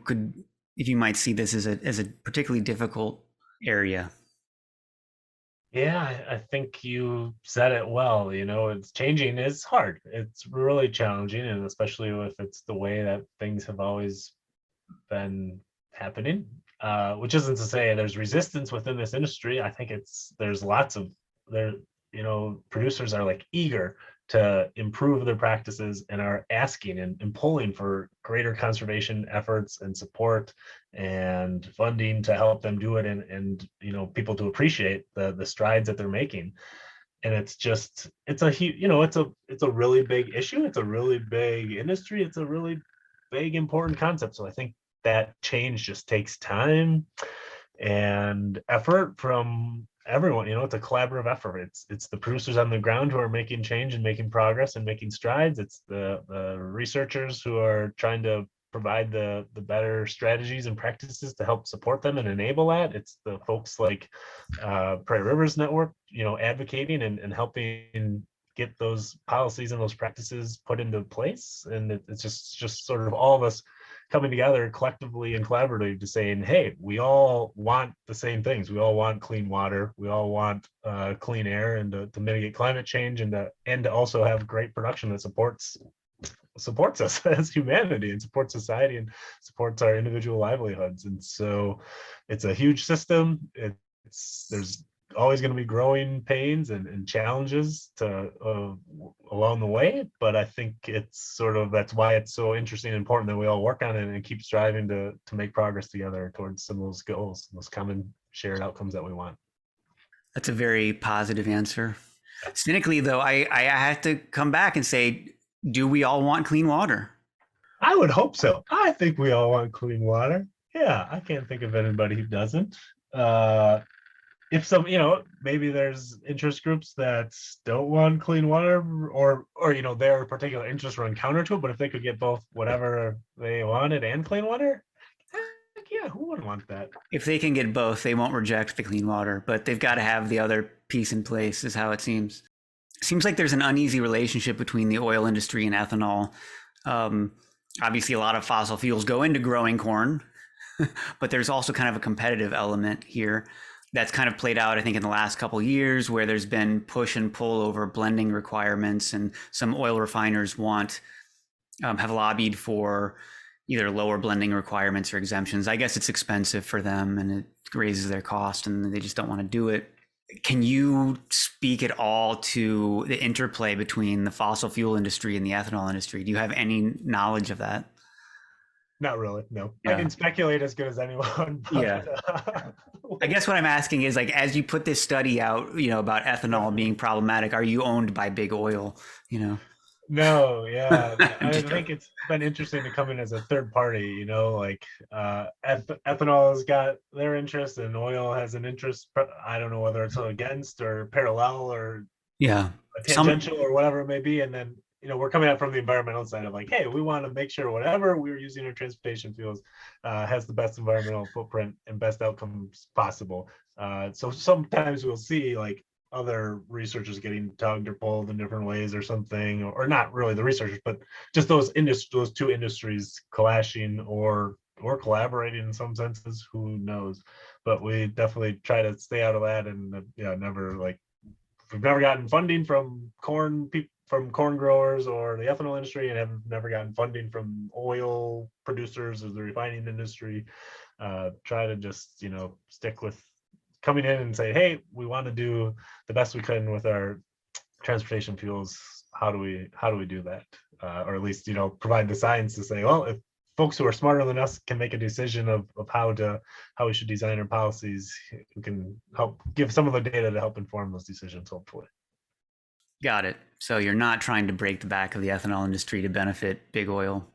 might see this as a particularly difficult area? Yeah, I think you said it well. It's changing is hard. It's really challenging, and especially if it's the way that things have always been happening, which isn't to say there's resistance within this industry. I think there's lots of producers are like eager to improve their practices and are asking and pulling for greater conservation efforts and support and funding to help them do it, and people to appreciate the strides that they're making. And it's a huge, it's a really big issue, it's a really big industry, it's a really big important concept. So I think that change just takes time and effort from everyone. It's a collaborative effort. It's the producers on the ground who are making change and making progress and making strides. It's the researchers who are trying to provide the better strategies and practices to help support them and enable that. It's the folks like Prairie Rivers Network, advocating and helping get those policies and those practices put into place. And it's just sort of all of us coming together collectively and collaboratively to saying, hey, we all want the same things. We all want clean water. We all want clean air, and to mitigate climate change, and to also have great production that supports us as humanity and supports society and supports our individual livelihoods. And so it's a huge system. There's always going to be growing pains and challenges along the way, but I think that's why it's so interesting and important that we all work on it and keep striving to make progress together towards some of those goals, those common shared outcomes that we want. That's a very positive answer. Cynically, though, I have to come back and say, do we all want clean water? I would hope so. I think we all want clean water. Yeah, I can't think of anybody who doesn't. If some, maybe there's interest groups that don't want clean water, or their particular interests run counter to it, but if they could get both whatever they wanted and clean water, heck yeah, who wouldn't want that? If they can get both, they won't reject the clean water, but they've got to have the other piece in place, is how it seems. Seems like there's an uneasy relationship between the oil industry and ethanol. Obviously, a lot of fossil fuels go into growing corn, but there's also kind of a competitive element here that's kind of played out, I think, in the last couple of years, where there's been push and pull over blending requirements, and some oil refiners have lobbied for either lower blending requirements or exemptions. I guess it's expensive for them and it raises their cost, and they just don't want to do it. Can you speak at all to the interplay between the fossil fuel industry and the ethanol industry? Do you have any knowledge of that? Not really, no. Yeah. I can speculate as good as anyone. But, yeah. I guess what I'm asking is, like, as you put this study out, about ethanol being problematic, are you owned by big oil? No, yeah. I think it's been interesting to come in as a third party, ethanol has got their interest and oil has an interest. I don't know whether it's against or parallel or tangential or whatever it may be. And then, we're coming out from the environmental side of like, hey, we want to make sure whatever we're using our transportation fuels has the best environmental footprint and best outcomes possible. So sometimes we'll see like other researchers getting tugged or pulled in different ways or something, or not really the researchers, but just those two industries clashing or collaborating in some senses, who knows. But we definitely try to stay out of that, and we've never gotten funding from corn growers or the ethanol industry, and have never gotten funding from oil producers or the refining industry. Try to just stick with coming in and say, hey, we want to do the best we can with our transportation fuels. How do we do that? Or at least, provide the science to say, well, if folks who are smarter than us can make a decision of how we should design our policies, we can help give some of the data to help inform those decisions, hopefully. Got it. So you're not trying to break the back of the ethanol industry to benefit big oil?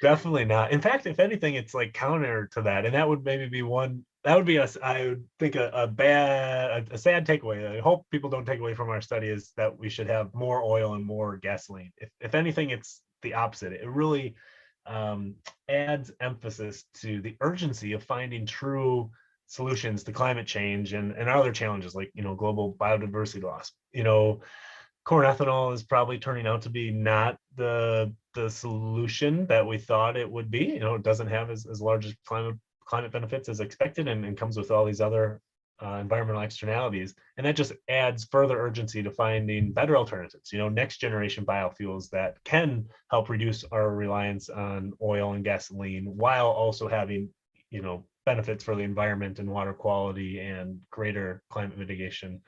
Definitely not. In fact, if anything, it's like counter to that. And that would maybe be I would think a sad takeaway. I hope people don't take away from our study is that we should have more oil and more gasoline. If anything, it's the opposite. It really adds emphasis to the urgency of finding true solutions to climate change and other challenges like, global biodiversity loss. Corn ethanol is probably turning out to be not the solution that we thought it would be. It doesn't have as large as climate benefits as expected, and comes with all these other environmental externalities. And that just adds further urgency to finding better alternatives, next generation biofuels that can help reduce our reliance on oil and gasoline, while also having, benefits for the environment and water quality and greater climate mitigation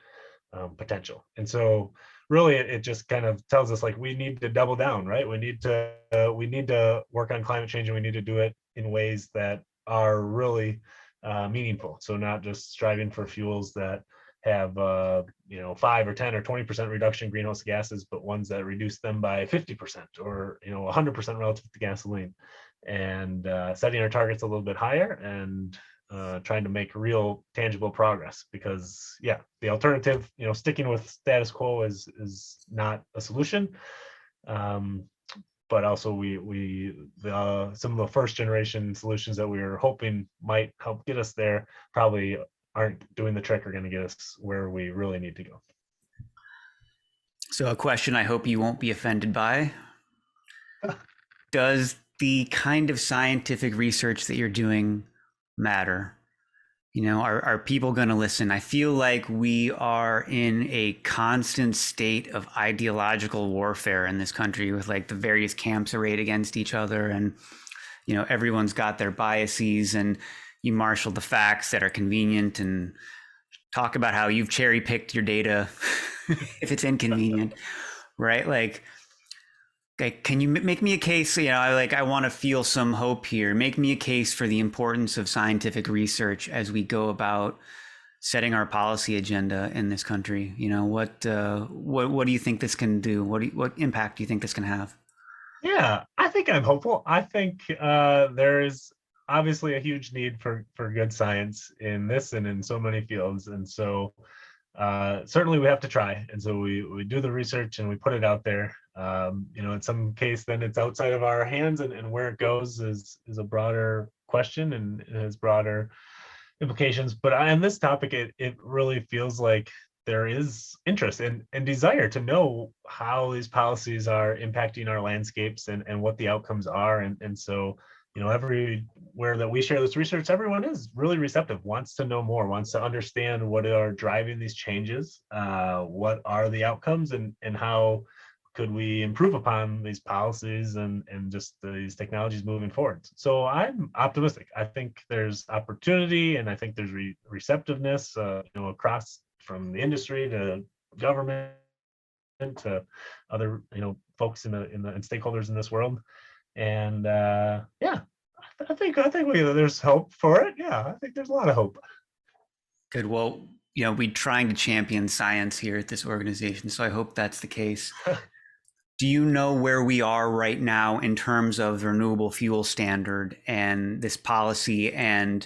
potential. And so really it just kind of tells us like we need to double down, right? We need to work on climate change, and we need to do it in ways that are really meaningful. So not just striving for fuels that have 5 or 10 or 20% reduction in greenhouse gases, but ones that reduce them by 50% or 100% relative to gasoline, and setting our targets a little bit higher and trying to make real tangible progress. Because the alternative, sticking with status quo is not a solution. But also some of the first generation solutions that we were hoping might help get us there probably aren't doing the trick, or going to get us where we really need to go. So a question I hope you won't be offended by. Does the kind of scientific research that you're doing matter? Are people going to listen? I feel like we are in a constant state of ideological warfare in this country, with like the various camps arrayed against each other, and everyone's got their biases, and you marshal the facts that are convenient and talk about how you've cherry picked your data if it's inconvenient, right? Like, okay, can you make me a case? I want to feel some hope here. Make me a case for the importance of scientific research as we go about setting our policy agenda in this country. What do you think this can do? What impact do you think this can have? Yeah, I think I'm hopeful. I think there is obviously a huge need for good science in this and in so many fields, and so certainly we have to try. And so we do the research and we put it out there. In some case, then it's outside of our hands, and where it goes is a broader question and it has broader implications. But on this topic, it really feels like there is interest and desire to know how these policies are impacting our landscapes and what the outcomes are. And so, everywhere that we share this research, everyone is really receptive, wants to know more, wants to understand what are driving these changes, what are the outcomes, and how could we improve upon these policies and just these technologies moving forward. So I'm optimistic. I think there's opportunity, and I think there's receptiveness, across from the industry to government to other, folks and stakeholders in this world. And I think there's hope for it. Yeah, I think there's a lot of hope. Good. Well, we're trying to champion science here at this organization, so I hope that's the case. Do you know where we are right now in terms of the renewable fuel standard and this policy? And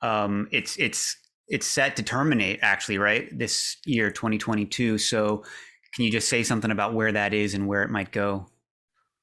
it's set to terminate, actually, right, this year, 2022. So can you just say something about where that is and where it might go?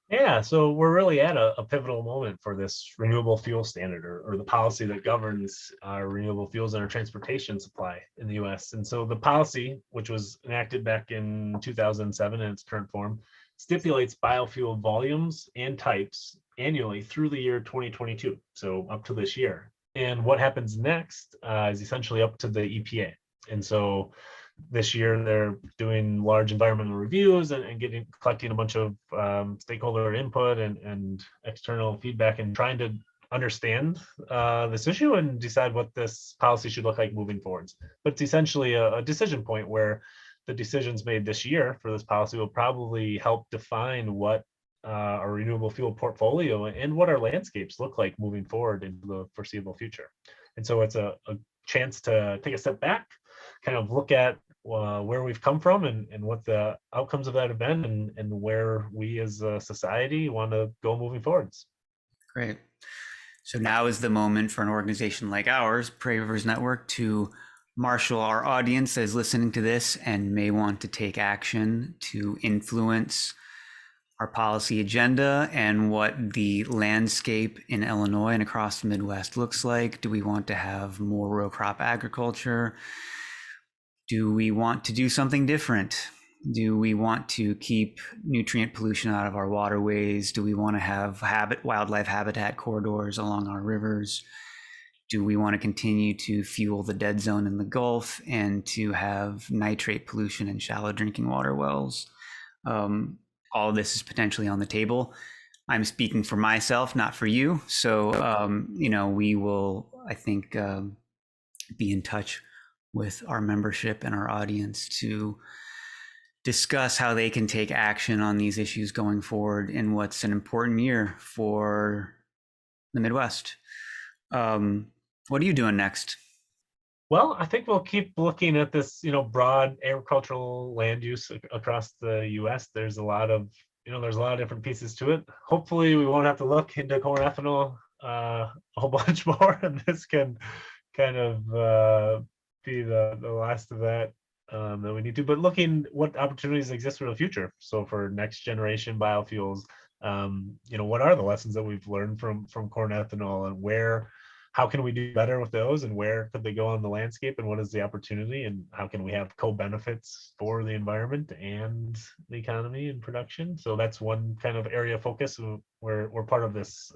Yeah, so we're really at a pivotal moment for this renewable fuel standard, or the policy that governs our renewable fuels and our transportation supply in the US. And so the policy, which was enacted back in 2007 in its current form, stipulates biofuel volumes and types annually through the year 2022, so up to this year. And what happens next is essentially up to the EPA. And so this year they're doing large environmental reviews and collecting a bunch of stakeholder input and external feedback, and trying to understand this issue and decide what this policy should look like moving forwards. But it's essentially a decision point where the decisions made this year for this policy will probably help define what our renewable fuel portfolio and what our landscapes look like moving forward into the foreseeable future. And so it's a chance to take a step back, kind of look at where we've come from and what the outcomes of that have been, and where we as a society want to go moving forwards. Great. So now is the moment for an organization like ours, Prairie Rivers Network, to marshal our audience that is listening to this and may want to take action to influence our policy agenda and what the landscape in Illinois and across the Midwest looks like. Do we want to have more row crop agriculture? Do we want to do something different? Do we want to keep nutrient pollution out of our waterways? Do we want to have wildlife habitat corridors along our rivers? Do we want to continue to fuel the dead zone in the Gulf and to have nitrate pollution in shallow drinking water wells? All of this is potentially on the table. I'm speaking for myself, not for you. So, we will, I think, be in touch with our membership and our audience to discuss how they can take action on these issues going forward in what's an important year for the Midwest. What are you doing next? Well, I think we'll keep looking at this, broad agricultural land use across the U.S. There's a lot of different pieces to it. Hopefully, we won't have to look into corn ethanol a whole bunch more, and this can kind of be the last of that that we need to. But looking what opportunities exist for the future. So for next generation biofuels, what are the lessons that we've learned from corn ethanol, and how can we do better with those, and where could they go on the landscape, and what is the opportunity, and how can we have co-benefits for the environment and the economy and production? So that's one kind of area of focus. We're part of this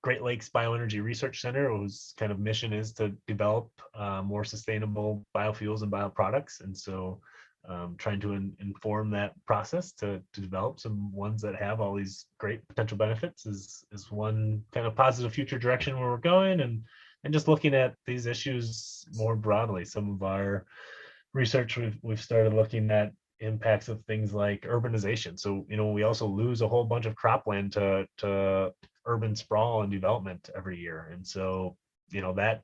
Great Lakes Bioenergy Research Center, whose kind of mission is to develop more sustainable biofuels and bioproducts. And so trying to inform that process to develop some ones that have all these great potential benefits is one kind of positive future direction where we're going, and just looking at these issues more broadly. Some of our research, we've started looking at impacts of things like urbanization. So we also lose a whole bunch of cropland to urban sprawl and development every year, and so that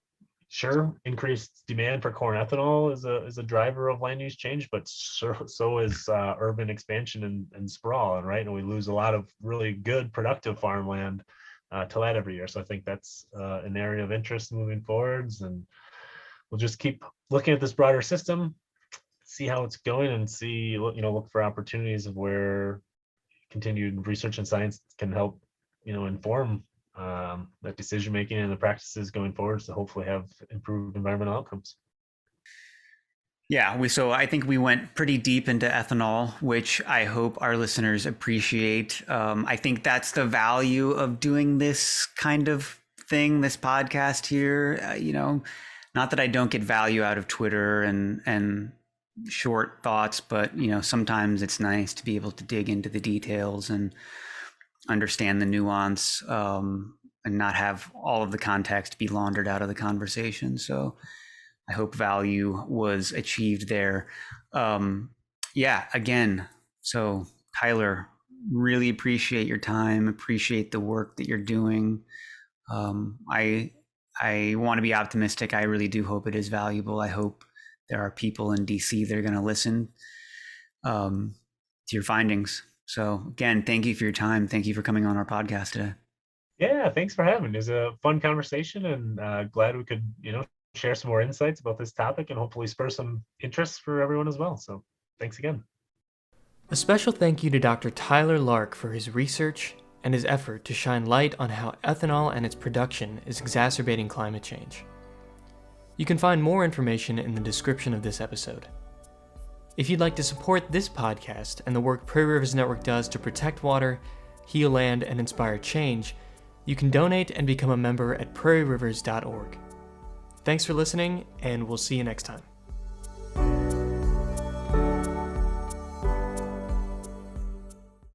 sure, increased demand for corn ethanol is a driver of land use change, but so is urban expansion and sprawl, right? And we lose a lot of really good productive farmland to that every year. So I think that's an area of interest moving forwards, and we'll just keep looking at this broader system, see how it's going, and look for opportunities of where continued research and science can help inform that decision making and the practices going forward to hopefully have improved environmental outcomes. Yeah, so I think we went pretty deep into ethanol, which I hope our listeners appreciate. I think that's the value of doing this kind of thing, this podcast here. Not that I don't get value out of Twitter and short thoughts, but sometimes it's nice to be able to dig into the details and understand the nuance, and not have all of the context be laundered out of the conversation. So I hope value was achieved there. Again, so Tyler, really appreciate your time, appreciate the work that you're doing. I want to be optimistic. I really do hope it is valuable. I hope there are people in DC that are going to listen to your findings. So again, thank you for your time. Thank you for coming on our podcast today. Yeah, thanks for having me. It was a fun conversation, and glad we could, share some more insights about this topic and hopefully spur some interest for everyone as well. So thanks again. A special thank you to Dr. Tyler Lark for his research and his effort to shine light on how ethanol and its production is exacerbating climate change. You can find more information in the description of this episode. If you'd like to support this podcast and the work Prairie Rivers Network does to protect water, heal land, and inspire change, you can donate and become a member at prairieriverse.org. Thanks for listening, and we'll see you next time.